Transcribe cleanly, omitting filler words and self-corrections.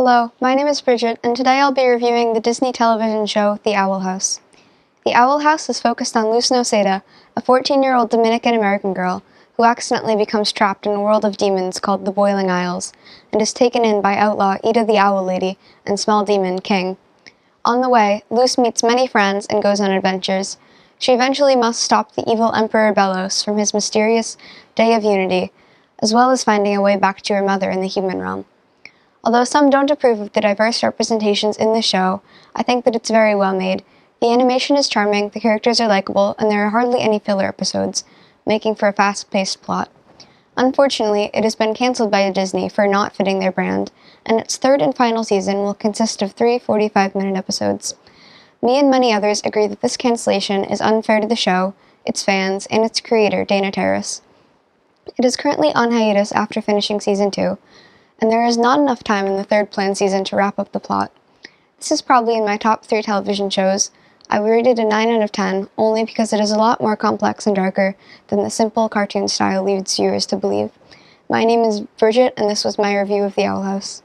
Hello, my name is Bridget, and today I'll be reviewing the Disney television show, The Owl House. The Owl House is focused on Luz Noceda, a 14-year-old Dominican-American girl who accidentally becomes trapped in a world of demons called the Boiling Isles, and is taken in by outlaw Ida the Owl Lady and small demon King. On the way, Luz meets many friends and goes on adventures. She eventually must stop the evil Emperor Belos from his mysterious Day of Unity, as well as finding a way back to her mother in the human realm. Although some don't approve of the diverse representations in the show, I think that it's very well made. The animation is charming, the characters are likable, and there are hardly any filler episodes, making for a fast-paced plot. Unfortunately, it has been cancelled by Disney for not fitting their brand, and its third and final season will consist of 3 45-minute episodes. Me and many others agree that this cancellation is unfair to the show, its fans, and its creator, Dana Terrace. It is currently on hiatus after finishing Season 2, and there is not enough time in the third planned season to wrap up the plot. This is probably in my top 3 television shows. I would rate it a 9 out of 10, only because it is a lot more complex and darker than the simple cartoon style leads viewers to believe. My name is Bridget, and this was my review of The Owl House.